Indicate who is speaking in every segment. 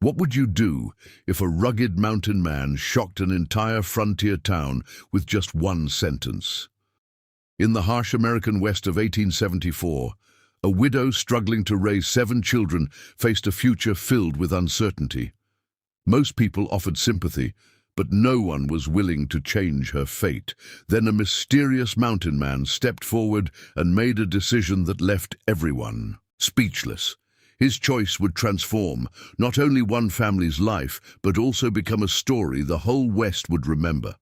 Speaker 1: What would you do if a rugged mountain man shocked an entire frontier town with just one sentence? In the harsh American West of 1874, a widow struggling to raise 7 children faced a future filled with uncertainty. Most people offered sympathy, but no one was willing to change her fate. Then a mysterious mountain man stepped forward and made a decision that left everyone speechless. His choice would transform not only one family's life, but also become a story the whole West would remember.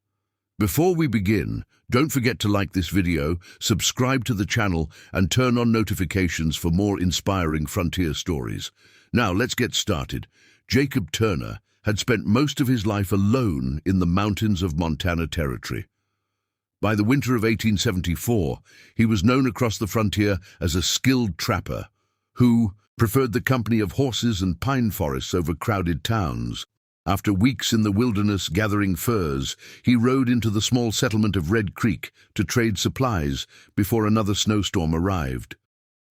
Speaker 1: Before we begin, don't forget to like this video, subscribe to the channel, and turn on notifications for more inspiring frontier stories. Now, let's get started. Jacob Turner had spent most of his life alone in the mountains of Montana Territory. By the winter of 1874, he was known across the frontier as a skilled trapper who preferred the company of horses and pine forests over crowded towns. After weeks in the wilderness gathering furs, he rode into the small settlement of Red Creek to trade supplies before another snowstorm arrived.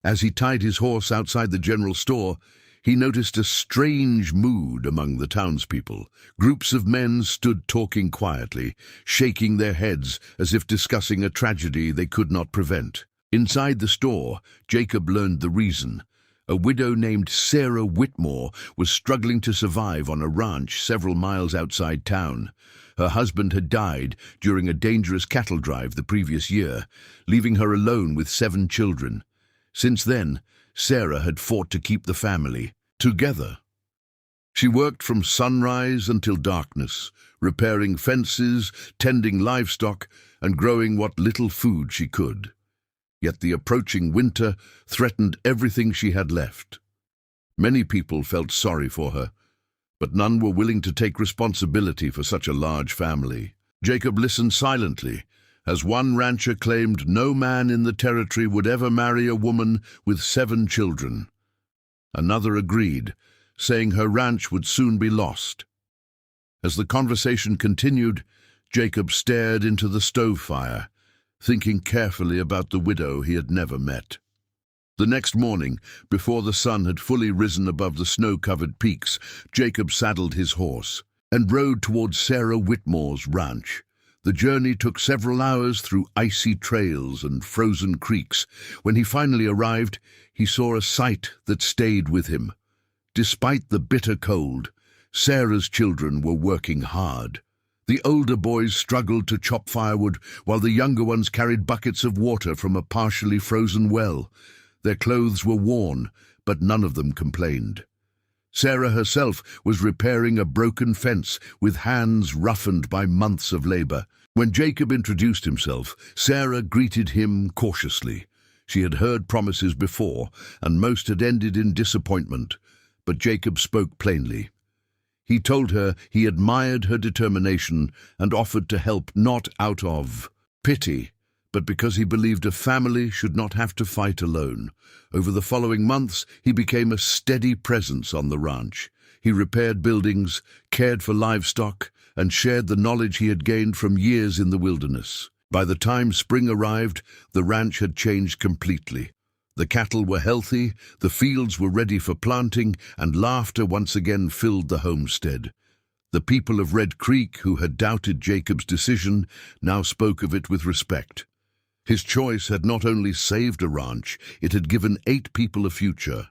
Speaker 1: As he tied his horse outside the general store, he noticed a strange mood among the townspeople. Groups of men stood talking quietly, shaking their heads as if discussing a tragedy they could not prevent. Inside the store, Jacob learned the reason. A widow named Sarah Whitmore was struggling to survive on a ranch several miles outside town. Her husband had died during a dangerous cattle drive the previous year, leaving her alone with 7 children. Since then, Sarah had fought to keep the family together. She worked from sunrise until darkness, repairing fences, tending livestock, and growing what little food she could. Yet the approaching winter threatened everything she had left. Many people felt sorry for her, but none were willing to take responsibility for such a large family. Jacob listened silently, as one rancher claimed no man in the territory would ever marry a woman with 7 children. Another agreed, saying her ranch would soon be lost. As the conversation continued, Jacob stared into the stove fire, thinking carefully about the widow he had never met. The next morning, before the sun had fully risen above the snow-covered peaks, Jacob saddled his horse and rode towards Sarah Whitmore's ranch. The journey took several hours through icy trails and frozen creeks. When he finally arrived, he saw a sight that stayed with him. Despite the bitter cold, Sarah's children were working hard. The older boys struggled to chop firewood, while the younger ones carried buckets of water from a partially frozen well. Their clothes were worn, but none of them complained. Sarah herself was repairing a broken fence with hands roughened by months of labor. When Jacob introduced himself, Sarah greeted him cautiously. She had heard promises before, and most had ended in disappointment, but Jacob spoke plainly. He told her he admired her determination and offered to help not out of pity, but because he believed a family should not have to fight alone. Over the following months, he became a steady presence on the ranch. He repaired buildings, cared for livestock, and shared the knowledge he had gained from years in the wilderness. By the time spring arrived, the ranch had changed completely. The cattle were healthy, the fields were ready for planting, and laughter once again filled the homestead. The people of Red Creek, who had doubted Jacob's decision, now spoke of it with respect. His choice had not only saved a ranch, it had given 8 people a future.